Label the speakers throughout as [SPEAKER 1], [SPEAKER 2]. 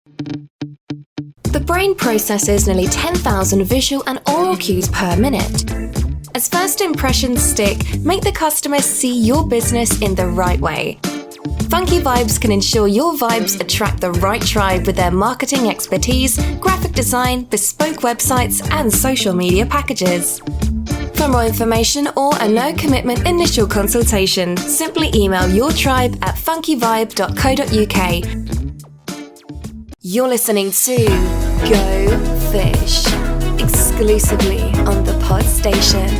[SPEAKER 1] The brain processes nearly 10,000 visual and oral cues per minute. As first impressions stick, make the customer see your business in the right way. Funky Vibes can ensure your vibes attract the right tribe with their marketing expertise, graphic design, bespoke websites, and social media packages. For more information or a no-commitment initial consultation, simply email your tribe at funkyvibe.co.uk. You're listening to Go Fish, exclusively on the Pod Station.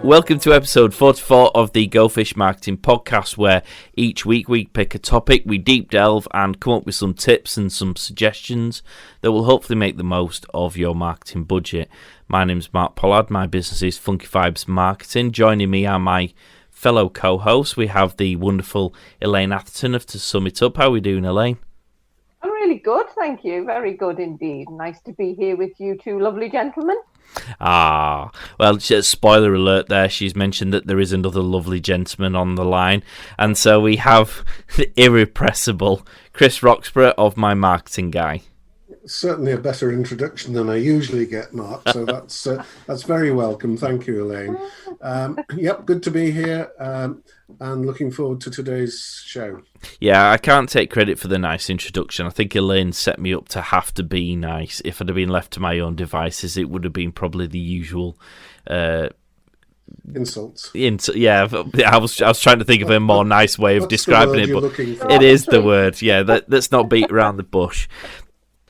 [SPEAKER 2] Welcome to episode 44 of the Go Fish Marketing Podcast, where each week we pick a topic, we deep delve and come up with some tips and some suggestions that will hopefully make the most of your marketing budget. My name's Mark Pollard, my business is Funky Vibes Marketing. Joining me are my fellow co-hosts. We have the wonderful Elaine Atherton of To Sum It Up. How are we doing, Elaine?
[SPEAKER 3] I'm really good, thank you. Very good indeed. Nice to be here with you two lovely gentlemen.
[SPEAKER 2] Well, spoiler alert there, she's mentioned that there is another lovely gentleman on the line, and so we have the irrepressible Chris Roxburgh of My Marketing Guy.
[SPEAKER 4] Certainly a better introduction than I usually get, Mark, so that's very welcome. Thank you, Elaine. Yep, good to be here, and looking forward to today's show.
[SPEAKER 2] Yeah, I can't take credit for the nice introduction. I think Elaine set me up to have to be nice. If I'd have been left to my own devices, it would have been probably the usual
[SPEAKER 4] insults.
[SPEAKER 2] Yeah, I was trying to think of a more nice way of describing it, but
[SPEAKER 3] it
[SPEAKER 2] is the word. Yeah, let's not beat around the bush.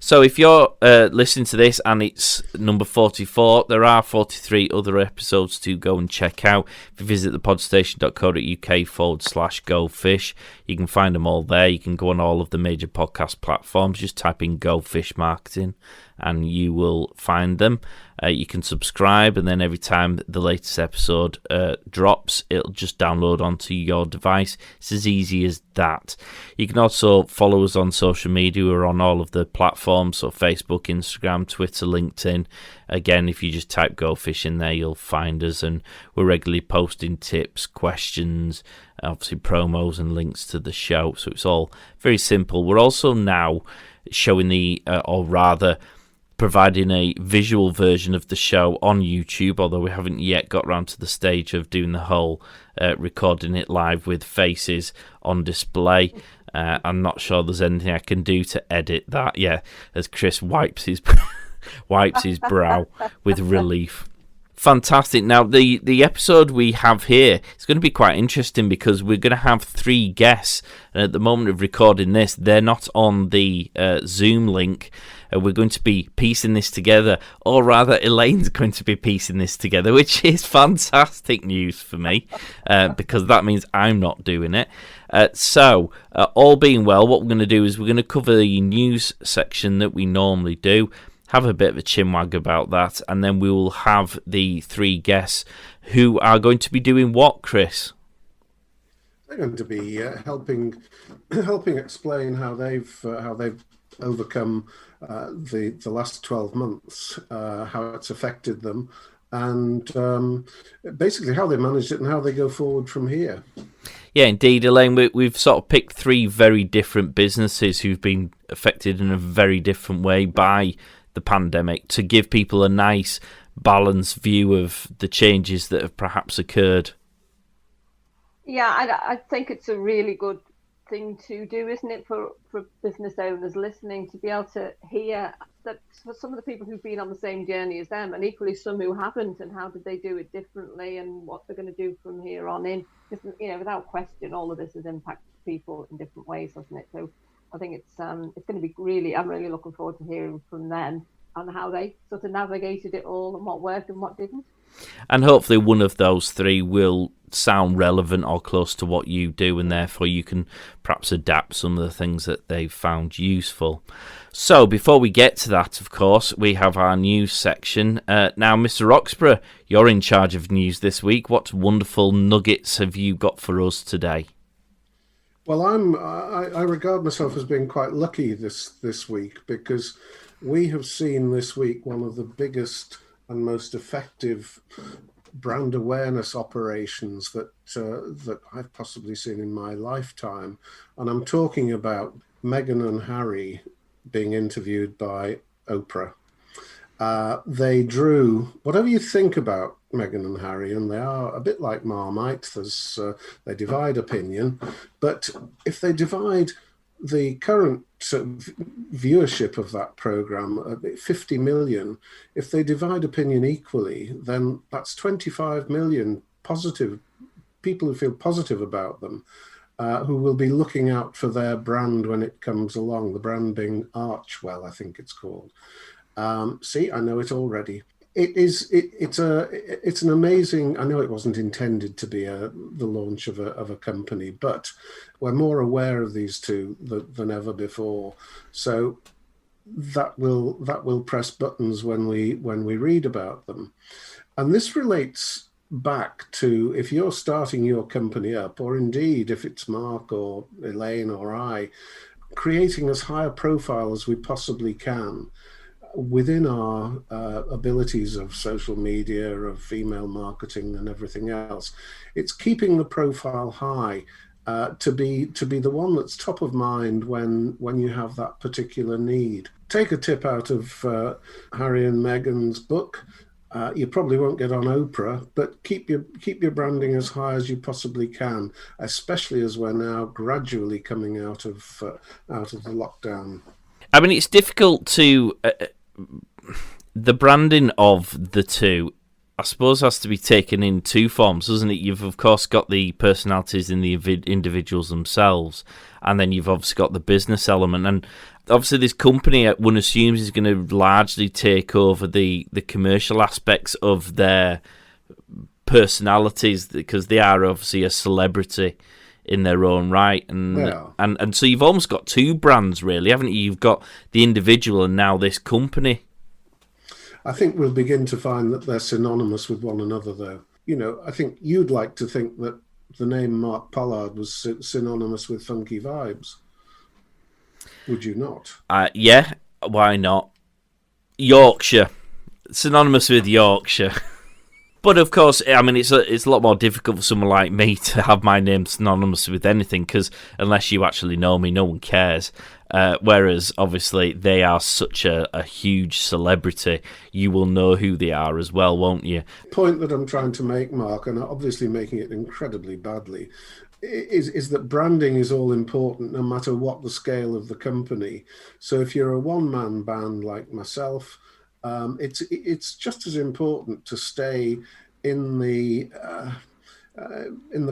[SPEAKER 2] So if you're listening to this and it's number 44, there are 43 other episodes to go and check out. If you visit thepodstation.co.uk/gofish, you can find them all there. You can go on all of the major podcast platforms. Just type in Go Fish Marketing and you will find them. You can subscribe, and then every time the latest episode drops, it'll just download onto your device. It's as easy as that. You can also follow us on social media. We're on all of the platforms, so Facebook, Instagram, Twitter, LinkedIn. Again, if you just type Go Fish in there, you'll find us, and we're regularly posting tips, questions, obviously promos and links to the show. So it's all very simple. We're also now showing providing a visual version of the show on YouTube, although we haven't yet got around to the stage of doing the whole recording it live with faces on display. I'm not sure there's anything I can do to edit that. Yeah, as Chris wipes his brow with relief. Fantastic. Now, the episode we have here is going to be quite interesting because we're going to have three guests. And at the moment of recording this, they're not on the Zoom link. We're going to be piecing this together, or rather, Elaine's going to be piecing this together, which is fantastic news for me because that means I'm not doing it. So, all being well, what we're going to do is we're going to cover the news section that we normally do, have a bit of a chinwag about that, and then we will have the three guests who are going to be doing what, Chris?
[SPEAKER 4] They're going to be helping explain how they've overcome the last 12 months, how it's affected them, and basically how they managed it and how they go forward from here.
[SPEAKER 2] Yeah, indeed, Elaine. We've sort of picked three very different businesses who've been affected in a very different way by the pandemic to give people a nice balanced view of the changes that have perhaps occurred.
[SPEAKER 3] Yeah, I think it's a really good thing to do, isn't it, for business owners listening, to be able to hear that for some of the people who've been on the same journey as them, and equally some who haven't, and how did they do it differently, and what they're going to do from here on in. Because, without question, all of this has impacted people in different ways, hasn't it? So I think it's going to be I'm really looking forward to hearing from them on how they sort of navigated it all and what worked and what didn't.
[SPEAKER 2] And hopefully one of those three will sound relevant or close to what you do, and therefore you can perhaps adapt some of the things that they've found useful. So before we get to that, of course, we have our news section. Now, Mr. Roxburgh, you're in charge of news this week. What wonderful nuggets have you got for us today?
[SPEAKER 4] Well, I regard myself as being quite lucky this week, because we have seen this week one of the biggest and most effective brand awareness operations that I've possibly seen in my lifetime. And I'm talking about Meghan and Harry being interviewed by Oprah. They drew, whatever you think about Meghan and Harry, and they are a bit like Marmite, they divide opinion, but if they divide the current viewership of that program, 50 million, if they divide opinion equally, then that's 25 million positive people who feel positive about them, who will be looking out for their brand when it comes along, the brand being Archwell, I think it's called. See, I know it already. It's an amazing. I know it wasn't intended to be the launch of a company, but we're more aware of these two than ever before. So that will press buttons when we read about them, and this relates back to if you're starting your company up, or indeed if it's Mark or Elaine or I, creating as high a profile as we possibly can within our abilities of social media, of email marketing and everything else. It's keeping the profile high to be the one that's top of mind when you have that particular need. Take a tip out of Harry and Meghan's book. You probably won't get on Oprah, but keep your branding as high as you possibly can, especially as we're now gradually coming out of the lockdown.
[SPEAKER 2] I mean, it's difficult to... the branding of the two, I suppose, has to be taken in two forms, doesn't it? You've, of course, got the personalities in the individuals themselves, and then you've obviously got the business element. And obviously this company, one assumes, is going to largely take over the commercial aspects of their personalities, because they are obviously a celebrity in their own right, and so you've almost got two brands, really, haven't you? You've got the individual and now this company.
[SPEAKER 4] I think we'll begin to find that they're synonymous with one another, though. You know, I think you'd like to think that the name Mark Pollard was synonymous with Funky Vibes. Would you not?
[SPEAKER 2] Yeah, why not? Yorkshire, synonymous with Yorkshire. But of course, I mean, it's a lot more difficult for someone like me to have my name synonymous with anything, because unless you actually know me, no one cares. Whereas, obviously, they are such a huge celebrity, you will know who they are as well, won't you?
[SPEAKER 4] The point that I'm trying to make, Mark, and obviously making it incredibly badly, is that branding is all important no matter what the scale of the company. So if you're a one-man band like myself, it's just as important to stay in the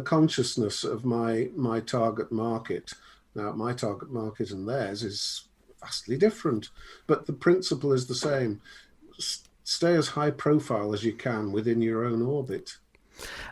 [SPEAKER 4] consciousness of my target market. Now, my target market and theirs is vastly different, but the principle is the same. Stay as high profile as you can within your own orbit.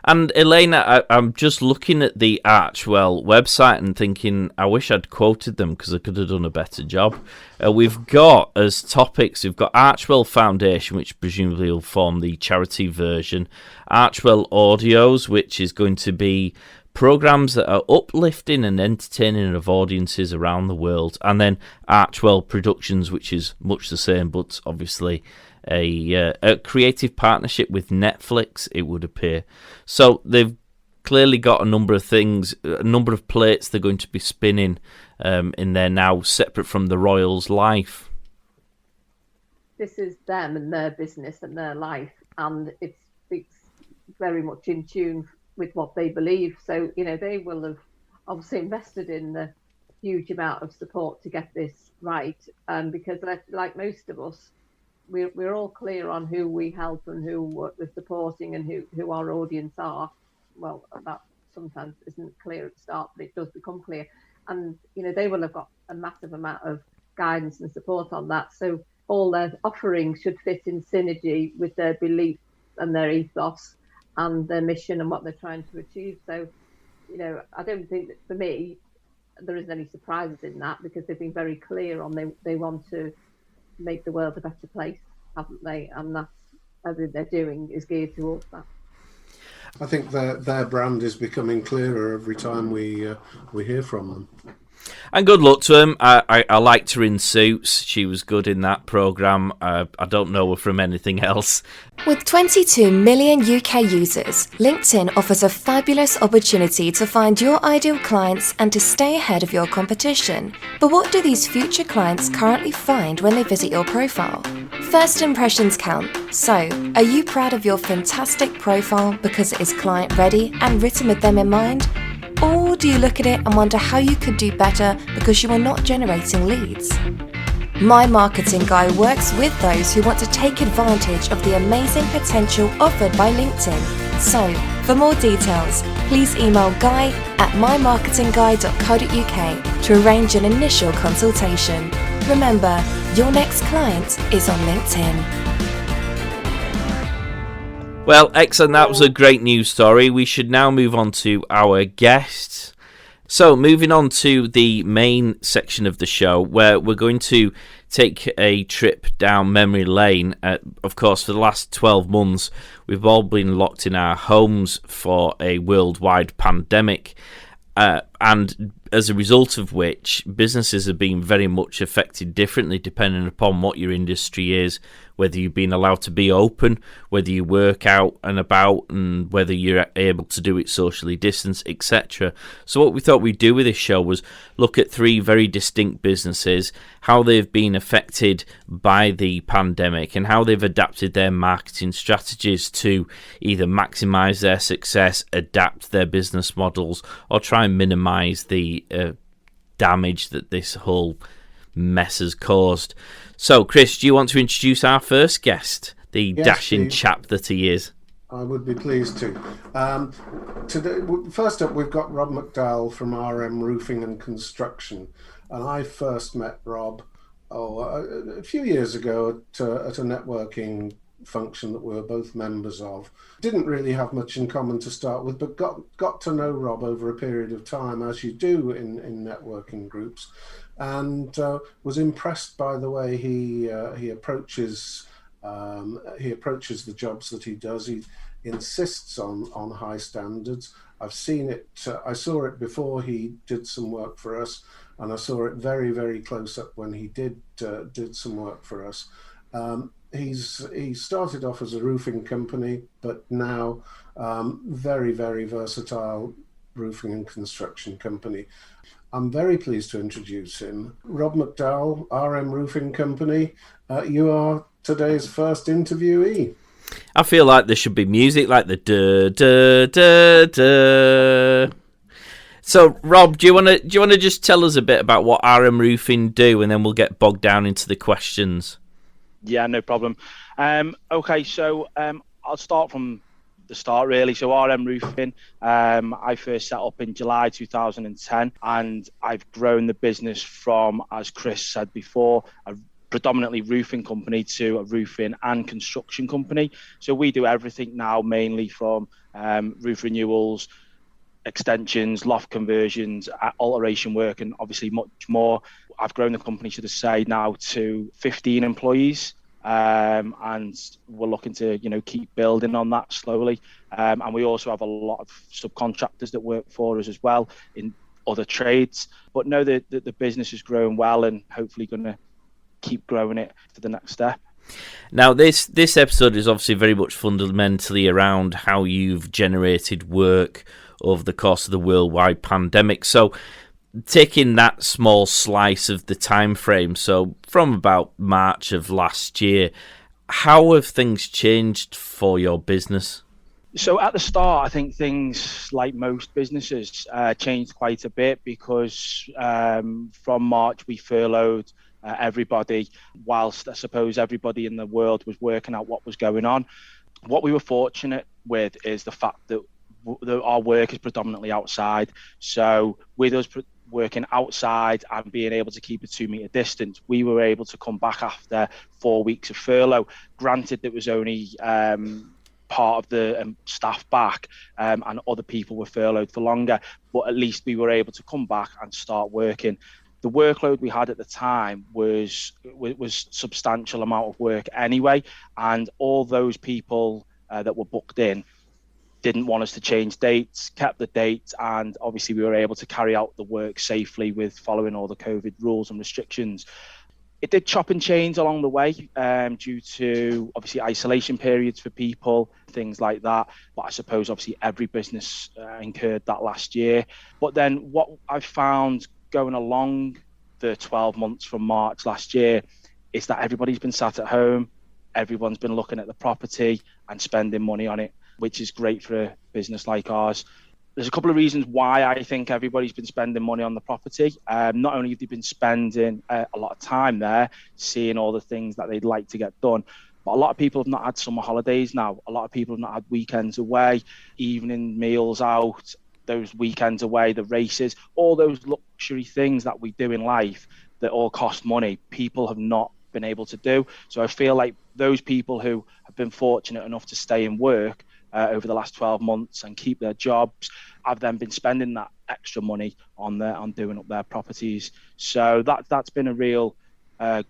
[SPEAKER 2] And Elena, I'm just looking at the Archwell website and thinking, I wish I'd quoted them because I could have done a better job. We've got as topics, we've got Archwell Foundation, which presumably will form the charity version, Archwell Audios, which is going to be programs that are uplifting and entertaining of audiences around the world, and then Archwell Productions, which is much the same, but obviously a creative partnership with Netflix, it would appear. So they've clearly got a number of things, a number of plates they're going to be spinning in there now, separate from the Royals' life.
[SPEAKER 3] This is them and their business and their life, and it's very much in tune with what they believe. So, you know, they will have obviously invested in the huge amount of support to get this right, because like most of us, we're all clear on who we help and who we're supporting and who our audience are. Well, that sometimes isn't clear at the start, but it does become clear. And, you know, they will have got a massive amount of guidance and support on that. So all their offerings should fit in synergy with their belief and their ethos and their mission and what they're trying to achieve. So, I don't think that for me, there isn't any surprises in that, because they've been very clear on they want to make the world a better place, haven't they? And that's everything they're doing is geared towards that.
[SPEAKER 4] I think their brand is becoming clearer every time we hear from them.
[SPEAKER 2] And good luck to him. I liked her in Suits. She was good in that programme. I don't know her from anything else.
[SPEAKER 1] With 22 million UK users, LinkedIn offers a fabulous opportunity to find your ideal clients and to stay ahead of your competition. But what do these future clients currently find when they visit your profile? First impressions count. So, are you proud of your fantastic profile because it is client ready and written with them in mind? Or do you look at it and wonder how you could do better because you are not generating leads? My Marketing Guy works with those who want to take advantage of the amazing potential offered by LinkedIn. So, for more details, please email guy@mymarketingguy.co.uk to arrange an initial consultation. Remember, your next client is on LinkedIn.
[SPEAKER 2] Well, excellent. That was a great news story. We should now move on to our guests. So, moving on to the main section of the show, where we're going to take a trip down memory lane. Of course, for the last 12 months, we've all been locked in our homes for a worldwide pandemic. And as a result of which, businesses have been very much affected differently depending upon what your industry is, whether you've been allowed to be open, whether you work out and about, and whether you're able to do it socially distanced, etc. So what we thought we'd do with this show was look at three very distinct businesses, how they've been affected by the pandemic and how they've adapted their marketing strategies to either maximise their success, adapt their business models, or try and minimise the damage that this whole mess has caused. So, Chris, do you want to introduce our first guest, the dashing chap that he is?
[SPEAKER 4] I would be pleased to. Today, first up, we've got Rob Mcdowell from RM Roofing and Construction. And I first met Rob a few years ago at a networking function that we were both members of. Didn't really have much in common to start with, but got to know Rob over a period of time, as you do in networking groups, and was impressed by the way he approaches the jobs that he does. He insists on high standards. I've seen it. I saw it before he did some work for us, and I saw it very, very close up when he did some work for us. He started off as a roofing company, but now very, very versatile roofing and construction company. I'm very pleased to introduce him. Rob Mcdowell, RM Roofing Company. You are today's first interviewee.
[SPEAKER 2] I feel like there should be music like the da da da da. So, Rob, do you want to just tell us a bit about what RM Roofing do, and then we'll get bogged down into the questions?
[SPEAKER 5] Yeah, no problem. Okay, so I'll start from the start, really. So RM Roofing, I first set up in July 2010, and I've grown the business from, as Chris said before, a predominantly roofing company to a roofing and construction company. So we do everything now, mainly from roof renewals, extensions, loft conversions, alteration work, and obviously much more. I've grown the company, should I say, now to 15 employees. And we're looking to, keep building on that slowly. And we also have a lot of subcontractors that work for us as well in other trades. But no, the business is growing well, and hopefully going to keep growing it to the next step.
[SPEAKER 2] Now, this episode is obviously very much fundamentally around how you've generated work over the course of the worldwide pandemic. So, taking that small slice of the time frame, so from about March of last year, how have things changed for your business?
[SPEAKER 5] So at the start, I think things, like most businesses, changed quite a bit, because from March we furloughed everybody, whilst I suppose everybody in the world was working out what was going on. What we were fortunate with is the fact that our work is predominantly outside. So with us working outside and being able to keep a 2 metre distance, we were able to come back after 4 weeks of furlough. Granted, there was only part of the staff back, and other people were furloughed for longer, but at least we were able to come back and start working. The workload we had at the time was substantial amount of work anyway, and all those people that were booked in didn't want us to change dates, kept the dates, and obviously we were able to carry out the work safely with following all the COVID rules and restrictions. It did chop and change along the way due to obviously isolation periods for people, things like that. But I suppose obviously every business incurred that last year. But then what I found going along the 12 months from March last year is that everybody's been sat at home, everyone's been looking at the property and spending money on it, which is great for a business like ours. There's a couple of reasons why I think everybody's been spending money on the property. Not only have they been spending a lot of time there, seeing all the things that they'd like to get done, but a lot of people have not had summer holidays now. A lot of people have not had weekends away, evening meals out, those weekends away, the races, all those luxury things that we do in life that all cost money. People have not been able to do. So I feel like those people who have been fortunate enough to stay in work over the last 12 months and keep their jobs have then been spending that extra money on doing up their properties. So that's been a real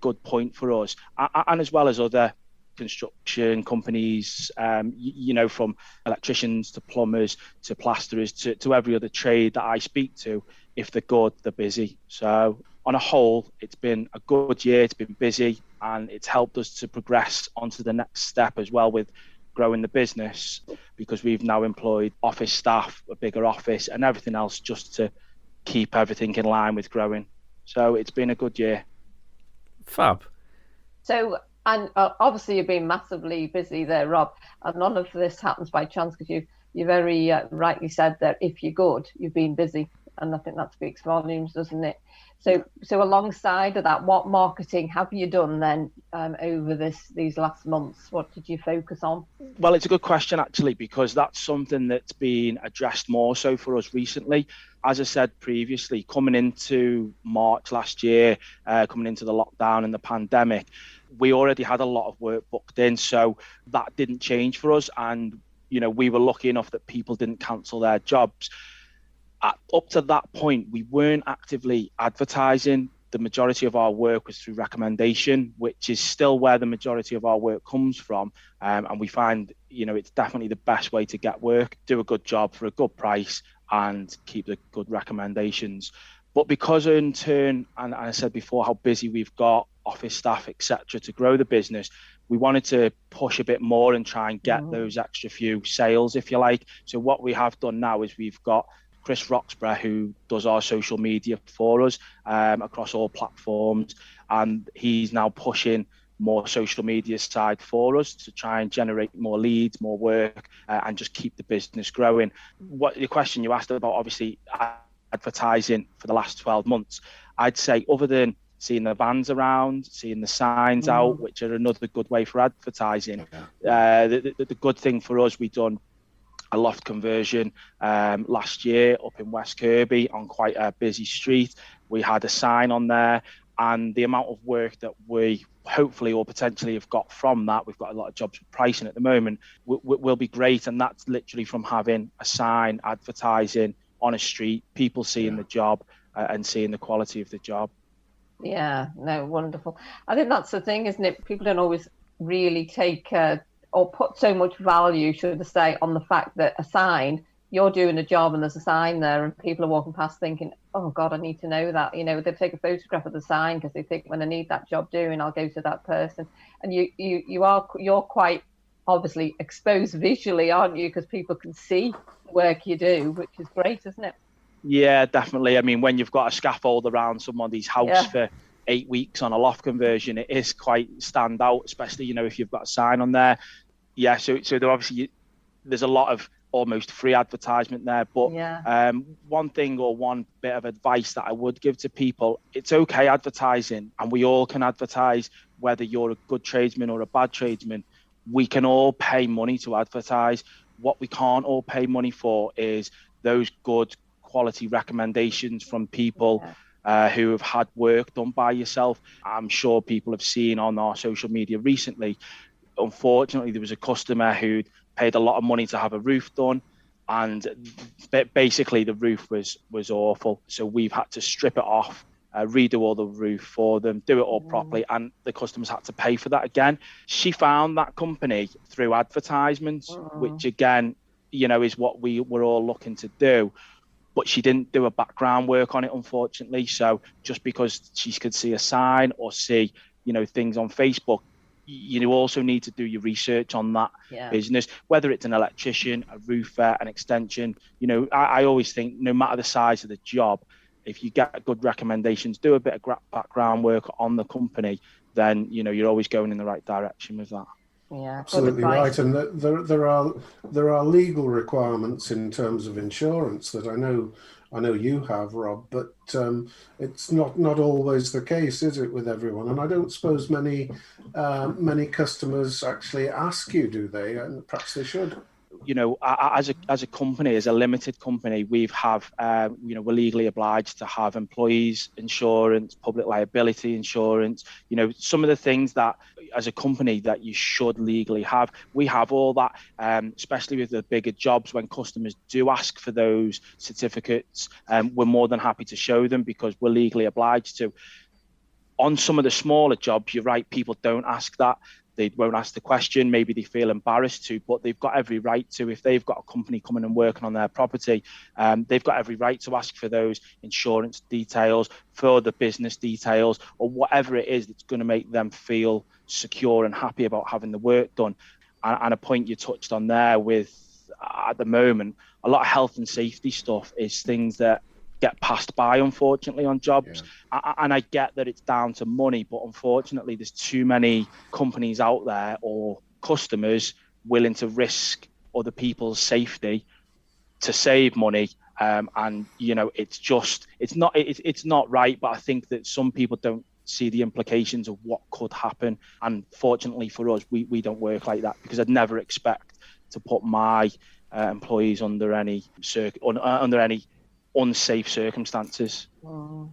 [SPEAKER 5] good point for us, and as well as other construction companies, from electricians to plumbers to plasterers to every other trade that I speak to. If they're good, they're busy. So on a whole, it's been a good year. It's been busy, and it's helped us to progress onto the next step as well with growing the business, because we've now employed office staff, a bigger office, and everything else just to keep everything in line with growing. So it's been a good year.
[SPEAKER 2] Fab.
[SPEAKER 3] So, and obviously you've been massively busy there, Rob, and none of this happens by chance, because you very rightly said that if you're good, you've been busy, and I think that speaks volumes, doesn't it? So alongside of that, what marketing have you done then over these last months? What did you focus on?
[SPEAKER 5] Well, it's a good question, actually, because that's something that's been addressed more so for us recently. As I said previously, coming into March last year, coming into the lockdown and the pandemic, we already had a lot of work booked in, so that didn't change for us. And, we were lucky enough that people didn't cancel their jobs. Up to that point, we weren't actively advertising. The majority of our work was through recommendation, which is still where the majority of our work comes from. And we find, it's definitely the best way to get work, do a good job for a good price and keep the good recommendations. But because in turn, and I said before, how busy we've got, office staff, etc., to grow the business, we wanted to push a bit more and try and get those extra few sales, if you like. So what we have done now is we've got Chris Roxburgh, who does our social media for us across all platforms, and he's now pushing more social media side for us to try and generate more leads, more work, and just keep the business growing. What the question you asked about, obviously, advertising for the last 12 months, I'd say other than seeing the vans around, seeing the signs out, which are another good way for advertising, the good thing for us, we've done a loft conversion last year up in West Kirby on quite a busy street. We had a sign on there, and the amount of work that we hopefully or potentially have got from that, we've got a lot of jobs with pricing at the moment, will be great. And that's literally from having a sign advertising on a street, people seeing the job and seeing the quality of the job.
[SPEAKER 3] Yeah, no, wonderful. I think that's the thing, isn't it? People don't always really take or put so much value, should I say, on the fact that a sign, you're doing a job and there's a sign there and people are walking past thinking, oh God, I need to know that. They take a photograph of the sign because they think, when I need that job doing, I'll go to that person. And you're quite obviously exposed visually, aren't you? Because people can see the work you do, which is great, isn't it?
[SPEAKER 5] Yeah, definitely. I mean, when you've got a scaffold around somebody's house for 8 weeks on a loft conversion, it is quite stand out, especially, if you've got a sign on there. Yeah, so there obviously, there's a lot of almost free advertisement there. But one thing or one bit of advice that I would give to people, it's okay advertising, and we all can advertise, whether you're a good tradesman or a bad tradesman. We can all pay money to advertise. What we can't all pay money for is those good quality recommendations from people who have had work done by yourself. I'm sure people have seen on our social media recently, unfortunately, there was a customer who'd paid a lot of money to have a roof done, and basically the roof was awful. So we've had to strip it off, redo all the roof for them, do it all properly, and the customers had to pay for that again. She found that company through advertisements, which again, is what we were all looking to do. But she didn't do a background work on it, unfortunately. So just because she could see a sign or see, things on Facebook, you also need to do your research on that business, whether it's an electrician, a roofer, an extension. I always think no matter the size of the job, if you get good recommendations, do a bit of background work on the company, then, you're always going in the right direction with that.
[SPEAKER 3] Yeah,
[SPEAKER 4] absolutely right. And there are legal requirements in terms of insurance that I know you have, Rob, but it's not always the case, is it, with everyone? And I don't suppose many customers actually ask you, do they? And perhaps they should.
[SPEAKER 5] As a company, as a limited company, we're legally obliged to have employees insurance, public liability insurance. Some of the things that as a company that you should legally have, we have all that, especially with the bigger jobs. When customers do ask for those certificates, we're more than happy to show them because we're legally obliged to. On some of the smaller jobs, you're right, people don't ask that. They won't ask the question. Maybe they feel embarrassed to, but they've got every right to. If they've got a company coming and working on their property, they've got every right to ask for those insurance details, for the business details, or whatever it is that's going to make them feel secure and happy about having the work done. And a point you touched on there with, at the moment, a lot of health and safety stuff is things that get passed by, unfortunately, on jobs. And I get that it's down to money, but unfortunately there's too many companies out there or customers willing to risk other people's safety to save money. And it's not right, but I think that some people don't see the implications of what could happen. And fortunately for us, we don't work like that, because I'd never expect to put my employees under any unsafe circumstances.
[SPEAKER 4] No.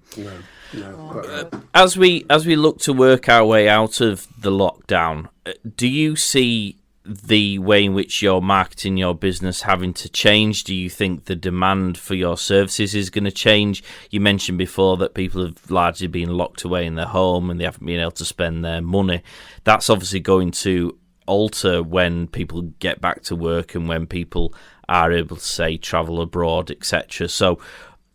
[SPEAKER 2] As we look to work our way out of the lockdown, do you see the way in which you're marketing your business having to change? Do you think the demand for your services is going to change? You mentioned before that people have largely been locked away in their home and they haven't been able to spend their money. That's obviously going to alter when people get back to work and when people are able to, say, travel abroad, etc. So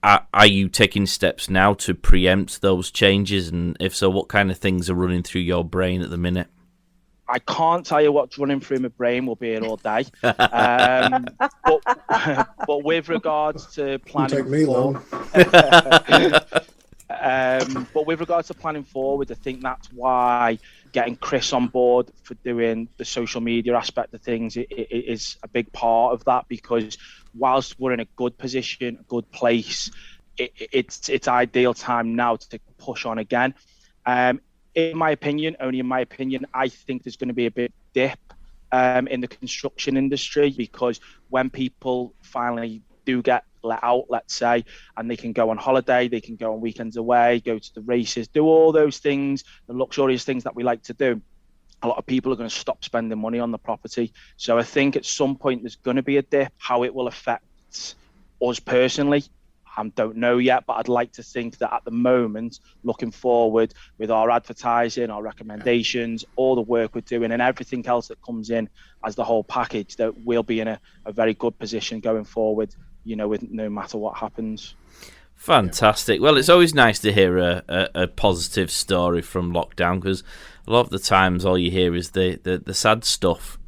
[SPEAKER 2] are you taking steps now to preempt those changes? And if so, what kind of things are running through your brain at the minute?
[SPEAKER 5] I can't tell you what's running through my brain. We'll be here all day. But with regards to planning,
[SPEAKER 4] take me long.
[SPEAKER 5] But with regards to planning forward, I think that's why getting Chris on board for doing the social media aspect of things it is a big part of that, because whilst we're in a good position, a good place, it's ideal time now to push on again. In my opinion, only in my opinion, I think there's going to be a big dip in the construction industry, because when people finally do get let out, let's say, and they can go on holiday, they can go on weekends away, go to the races, do all those things, the luxurious things that we like to do, a lot of people are going to stop spending money on the property. So I think at some point there's going to be a dip. How it will affect us personally, I don't know yet, but I'd like to think that at the moment, looking forward with our advertising, our recommendations, all the work we're doing and everything else that comes in as the whole package, that we'll be in a very good position going forward, with no matter what happens.
[SPEAKER 2] Fantastic. Well, it's always nice to hear a positive story from lockdown, because a lot of the times all you hear is the sad stuff.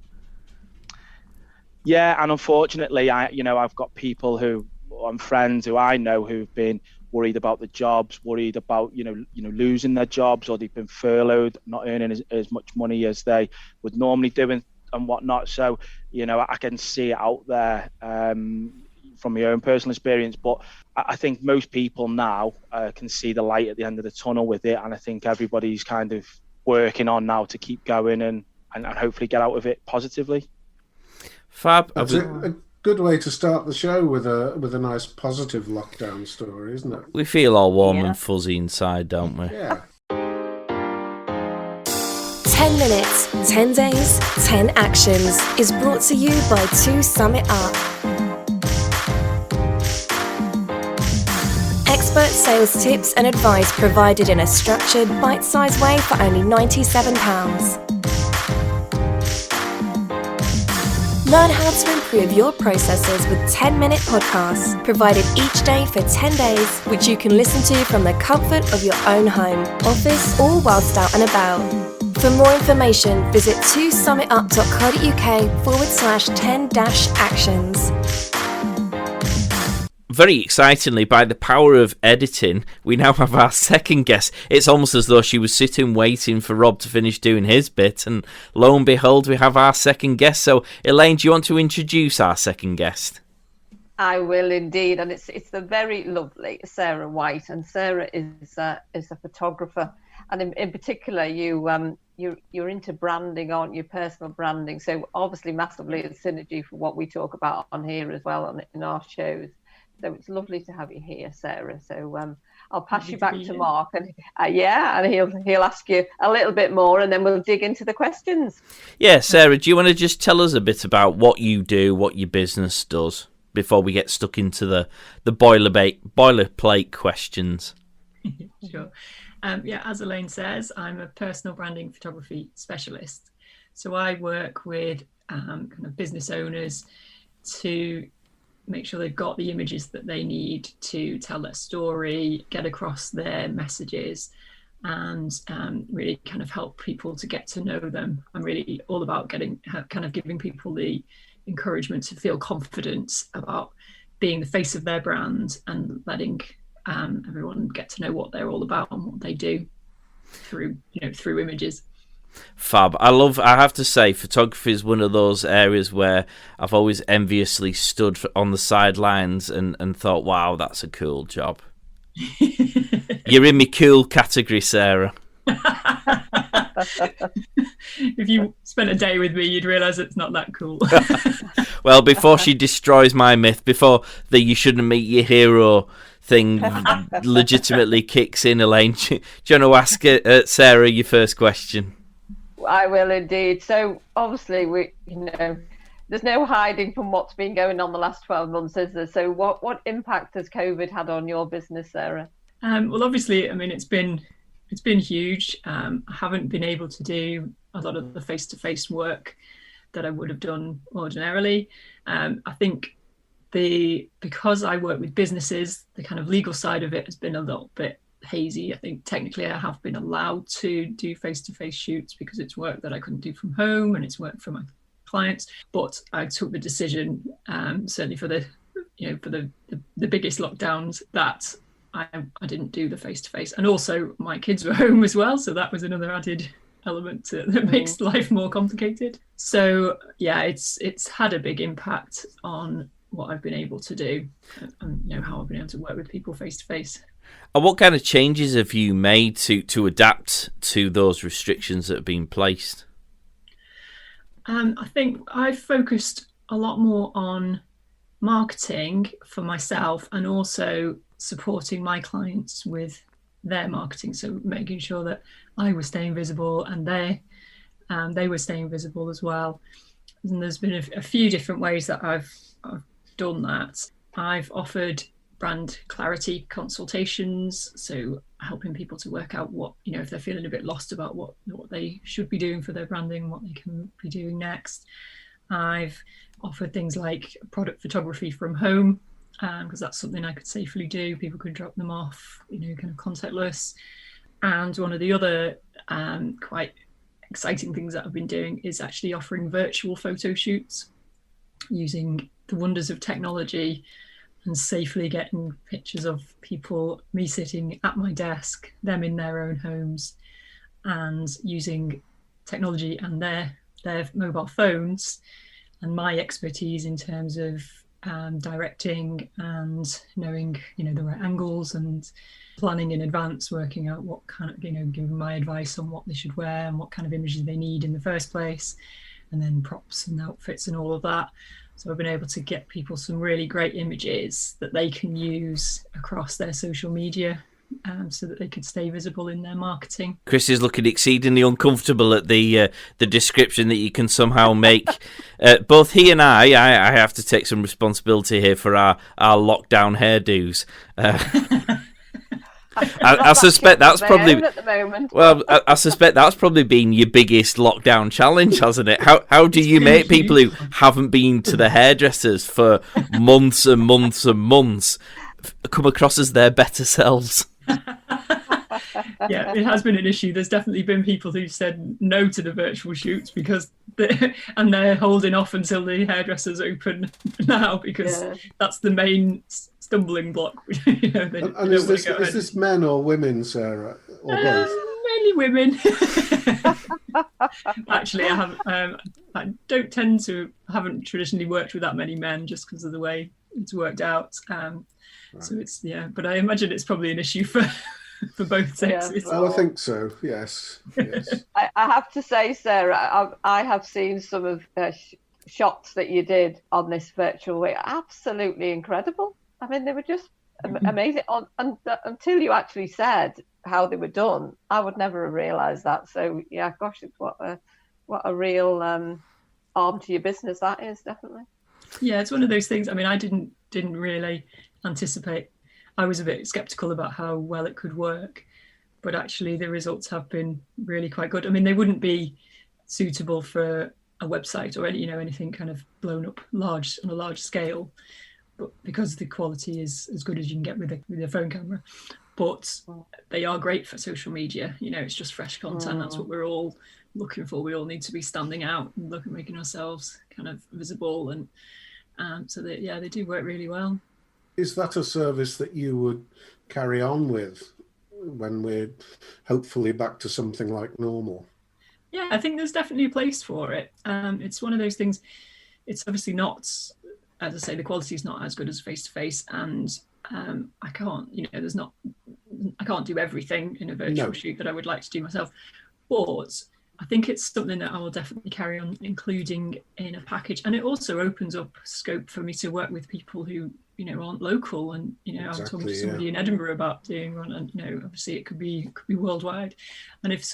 [SPEAKER 5] Yeah, and unfortunately, I've got people and friends who I know who've been worried about the jobs, worried about losing their jobs, or they've been furloughed, not earning as much money as they would normally do and whatnot. So I can see it out there from my own personal experience, but I think most people now can see the light at the end of the tunnel with it, and I think everybody's kind of working on now to keep going and hopefully get out of it positively.
[SPEAKER 2] Fab.
[SPEAKER 4] That's a good way to start the show, with a nice positive lockdown story, isn't it?
[SPEAKER 2] We feel all warm and fuzzy inside, don't we?
[SPEAKER 4] Yeah.
[SPEAKER 1] 10 minutes, 10 days, 10 actions is brought to you by 2 Sum It Up. Expert sales tips and advice provided in a structured, bite-sized way for only £97. Learn how to improve your processes with 10-minute podcasts provided each day for 10 days, which you can listen to from the comfort of your own home, office, or whilst out and about. For more information, visit 2summitup.co.uk/10-actions.
[SPEAKER 2] Very excitingly, by the power of editing, we now have our second guest. It's almost as though she was sitting waiting for Rob to finish doing his bit, and lo and behold, we have our second guest. So, Elaine, do you want to introduce our second guest?
[SPEAKER 3] I will indeed, and it's the very lovely Sarah White, and Sarah is a photographer, and in particular, you're into branding, aren't you? Personal branding. So obviously, massively a synergy for what we talk about on here as well in our shows. So it's lovely to have you here, Sarah. So I'll pass you back to Mark, and and he'll ask you a little bit more, and then we'll dig into the questions.
[SPEAKER 2] Yeah, Sarah, do you want to just tell us a bit about what you do, what your business does, before we get stuck into the boilerplate questions?
[SPEAKER 6] Sure. As Elaine says, I'm a personal branding photography specialist. So I work with kind of business owners to make sure they've got the images that they need to tell their story, get across their messages, and really kind of help people to get to know them. I'm really all about giving people the encouragement to feel confident about being the face of their brand and letting everyone get to know what they're all about and what they do through images.
[SPEAKER 2] Fab. I have to say, photography is one of those areas where I've always enviously stood on the sidelines and thought, wow, that's a cool job. You're in my cool category, Sarah.
[SPEAKER 6] If you spent a day with me, you'd realise it's not that cool.
[SPEAKER 2] Well, before she destroys my myth, before the you shouldn't meet your hero thing legitimately kicks in, Elaine, do you want to ask Sarah your first question?
[SPEAKER 3] I will indeed. So obviously there's no hiding from what's been going on the last 12 months, is there? So what impact has COVID had on your business, Sarah?
[SPEAKER 6] Well, obviously, I mean, it's been huge. I haven't been able to do a lot of the face-to-face work that I would have done ordinarily. I think because I work with businesses, the kind of legal side of it has been a little bit hazy. I think technically I have been allowed to do face-to-face shoots because it's work that I couldn't do from home and it's work for my clients. But I took the decision, certainly for the biggest lockdowns, that I didn't do the face-to-face. And also my kids were home as well, so that was another added element that makes life more complicated. So yeah, it's had a big impact on what I've been able to do and how I've been able to work with people face-to-face.
[SPEAKER 2] And what kind of changes have you made to adapt to those restrictions that have been placed?
[SPEAKER 6] I think I've focused a lot more on marketing for myself and also supporting my clients with their marketing. So making sure that I was staying visible and they were staying visible as well. And there's been a few different ways that I've done that. I've offered brand clarity consultations, so helping people to work out what, if they're feeling a bit lost about what they should be doing for their branding, what they can be doing next. I've offered things like product photography from home, because that's something I could safely do. People could drop them off, kind of contactless. And one of the other quite exciting things that I've been doing is actually offering virtual photo shoots using the wonders of technology and safely getting pictures of people, me sitting at my desk, them in their own homes, and using technology and their mobile phones and my expertise in terms of directing and knowing, the right angles and planning in advance, working out what kind of, giving my advice on what they should wear and what kind of images they need in the first place, and then props and outfits and all of that. So I've been able to get people some really great images that they can use across their social media so that they could stay visible in their marketing.
[SPEAKER 2] Chris is looking exceedingly uncomfortable at the description that you can somehow make. Both he and I have to take some responsibility here for our lockdown hairdos. I suspect that's probably
[SPEAKER 3] at the moment.
[SPEAKER 2] Well, I suspect that's probably been your biggest lockdown challenge, hasn't it? How do you make people who haven't been to the hairdressers for months and months and months come across as their better selves?
[SPEAKER 6] Yeah, it has been an issue. There's definitely been people who've said no to the virtual shoots because they're holding off until the hairdressers open now because that's the main stumbling block.
[SPEAKER 4] And is this men or women, Sarah, or both?
[SPEAKER 6] Mainly women. Actually, I haven't traditionally worked with that many men just because of the way it's worked out. Right. So it's but I imagine it's probably an issue for both sexes.
[SPEAKER 4] I think so. Yes.
[SPEAKER 3] I have to say, Sarah, I have seen some of the shots that you did on this virtual way. Absolutely incredible. I mean, they were just amazing. Until you actually said how they were done, I would never have realised that. So yeah, gosh, it's what a real arm to your business that is, definitely.
[SPEAKER 6] Yeah, it's one of those things. I mean, I didn't really anticipate. I was a bit skeptical about how well it could work, but actually the results have been really quite good. I mean, they wouldn't be suitable for a website or anything kind of blown up on a large scale, but because the quality is as good as you can get with a phone camera. But they are great for social media. It's just fresh content. That's what we're all looking for. We all need to be standing out and making ourselves kind of visible, and so they do work really well.
[SPEAKER 4] Is that a service that you would carry on with when we're hopefully back to something like normal?
[SPEAKER 6] Yeah, I think there's definitely a place for it. It's one of those things. It's obviously not, as I say, the quality is not as good as face-to-face, and I can't do everything in a virtual shoot that I would like to do myself. But I think it's something that I will definitely carry on including in a package, and it also opens up scope for me to work with people who aren't local, and I was talking to somebody in Edinburgh about doing one, and obviously it could be worldwide. And if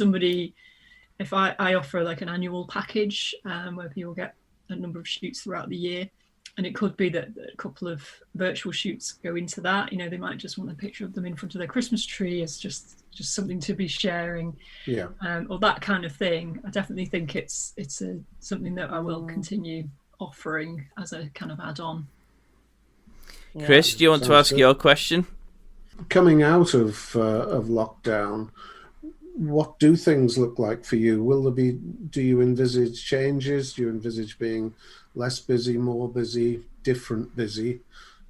[SPEAKER 6] I offer like an annual package where people get a number of shoots throughout the year, and it could be that a couple of virtual shoots go into that. They might just want a picture of them in front of their Christmas tree as just something to be sharing, or that kind of thing. I definitely think it's something that I will continue offering as a kind of add-on.
[SPEAKER 2] Chris, do you want to ask your question?
[SPEAKER 4] Coming out of lockdown, what do things look like for you? Do you envisage changes? Do you envisage being less busy, more busy, different busy?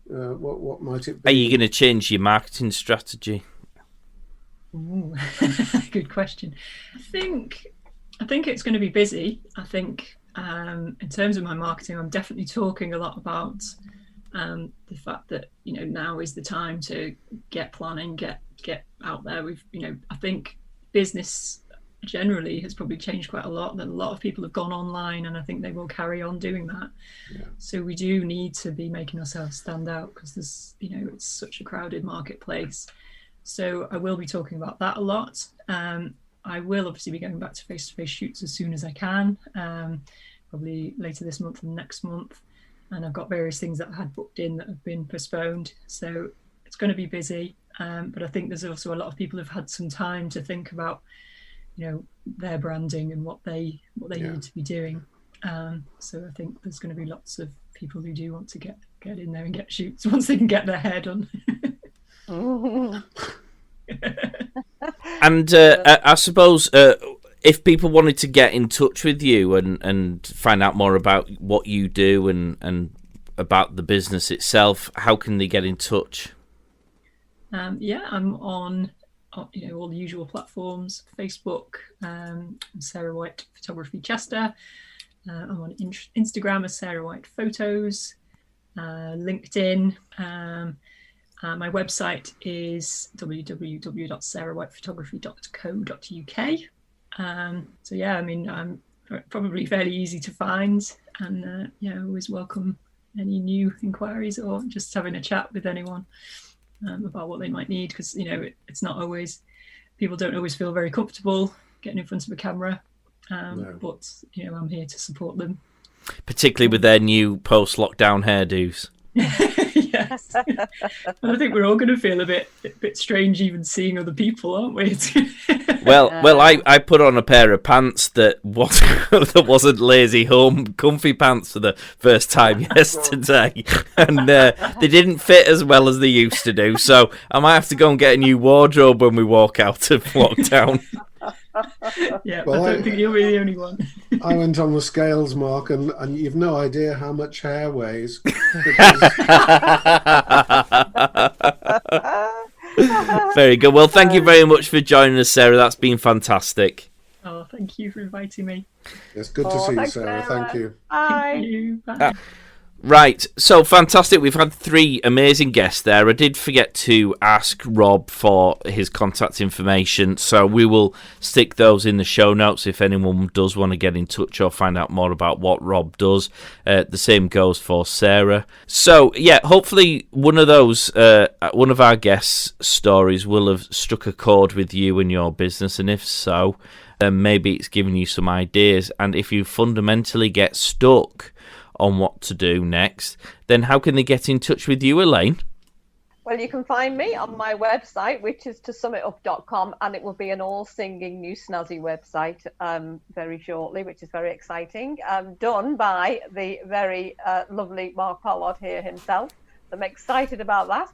[SPEAKER 4] What might it be?
[SPEAKER 2] Are you going to change your marketing strategy?
[SPEAKER 6] Ooh, good question. I think it's going to be busy. I think in terms of my marketing, I'm definitely talking a lot about the fact that now is the time to get planning, get out there. I think business generally has probably changed quite a lot. That a lot of people have gone online, and I think they will carry on doing that. So we do need to be making ourselves stand out, because there's it's such a crowded marketplace. So I will be talking about that a lot. I will obviously be going back to face-to-face shoots as soon as I can, probably later this month and next month. And I've got various things that I had booked in that have been postponed. So it's going to be busy. But I think there's also a lot of people who've had some time to think about, their branding and what they need to be doing. So I think there's going to be lots of people who do want to get in there and get shoots once they can get their hair done.
[SPEAKER 2] And I suppose if people wanted to get in touch with you and find out more about what you do and about the business itself, how can they get in touch?
[SPEAKER 6] I'm on all the usual platforms. Facebook, Sarah White Photography Chester. I'm on Instagram as Sarah White Photos. LinkedIn. My website is www.sarahwhitephotography.co.uk. I'm probably fairly easy to find, and always welcome any new inquiries or just having a chat with anyone. about what they might need, because it's not always, people don't always feel very comfortable getting in front of a camera, but I'm here to support them,
[SPEAKER 2] particularly with their new post-lockdown hairdos.
[SPEAKER 6] Yes. And I think we're all going to feel a bit strange even seeing other people, aren't we?
[SPEAKER 2] Well, I put on a pair of pants that wasn't lazy home comfy pants for the first time yesterday, and they didn't fit as well as they used to do. So I might have to go and get a new wardrobe when we walk out of lockdown.
[SPEAKER 6] Yeah, well, I don't think you'll be the only one.
[SPEAKER 4] I went on the scales, Mark, and you've no idea how much hair weighs.
[SPEAKER 2] Very good. Well, thank you very much for joining us, Sarah. That's been fantastic.
[SPEAKER 6] Oh, thank you for inviting me.
[SPEAKER 4] It's good to see you, Sarah. Thank you.
[SPEAKER 3] Bye.
[SPEAKER 6] Thank you. Bye.
[SPEAKER 2] Right, so fantastic. We've had 3 amazing guests there. I did forget to ask Rob for his contact information, so we will stick those in the show notes if anyone does want to get in touch or find out more about what Rob does. The same goes for Sarah. So, yeah, hopefully one of our guests' stories will have struck a chord with you and your business, and if so, then maybe it's given you some ideas. And if you fundamentally get stuck on what to do next, then how can they get in touch with you, Elaine?
[SPEAKER 3] Well, you can find me on my website, which is tosummitup.com, and it will be an all-singing new snazzy website very shortly, which is very exciting, done by the very lovely Mark Pollard here himself. I'm excited about that.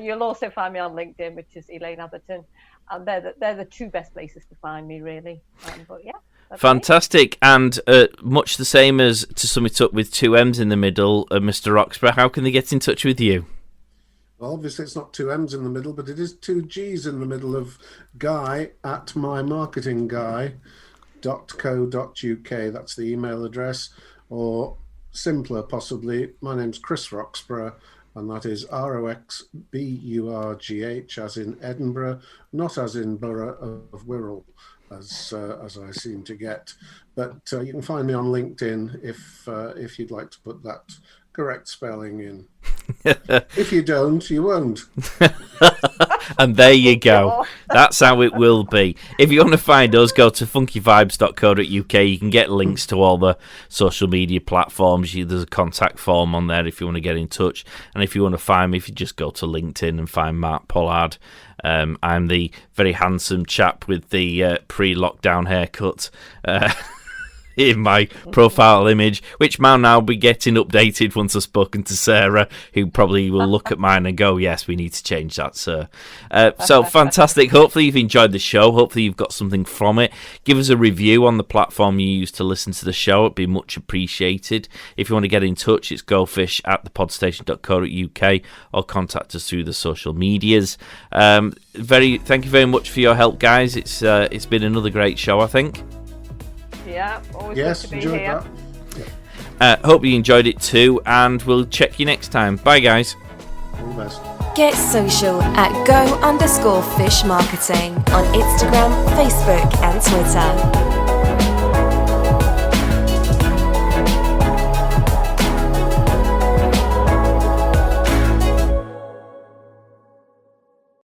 [SPEAKER 3] You'll also find me on LinkedIn, which is Elaine Atherton, and they're the 2 best places to find me, really. But yeah.
[SPEAKER 2] Fantastic, and much the same as To Sum It Up with 2 M's in the middle, Mr. Roxburgh, how can they get in touch with you?
[SPEAKER 4] Well, obviously it's not 2 M's in the middle, but it is 2 G's in the middle of Guy at mymarketingguy.co.uk. That's the email address, or simpler possibly, my name's Chris Roxburgh, and that is Roxburgh, as in Edinburgh, not as in Borough of Wirral, as I seem to get. But you can find me on LinkedIn if you'd like to put that correct spelling in. If you don't, you won't.
[SPEAKER 2] And there you go. That's how it will be. If you want to find us, go to funkyvibes.co.uk. You can get links to all the social media platforms. There's a contact form on there if you want to get in touch. And if you want to find me, if you just go to LinkedIn and find Mark Pollard. I'm the very handsome chap with the pre-lockdown haircut in my profile image, which may now be getting updated once I've spoken to Sarah, who probably will look at mine and go, yes, we need to change that, sir. So fantastic. Hopefully you've enjoyed the show. Hopefully you've got something from it. Give us a review on the platform you use to listen to the show. It'd be much appreciated. If you want to get in touch, it's gofish@thepodstation.co.uk or contact us through the social medias. Thank you very much for your help, guys. It's been another great show, I think.
[SPEAKER 3] Yeah, always good to be here.
[SPEAKER 2] Hope you enjoyed it too, and we'll check you next time. Bye, guys.
[SPEAKER 4] All the best.
[SPEAKER 1] Get social at go_fish marketing on Instagram, Facebook, and Twitter.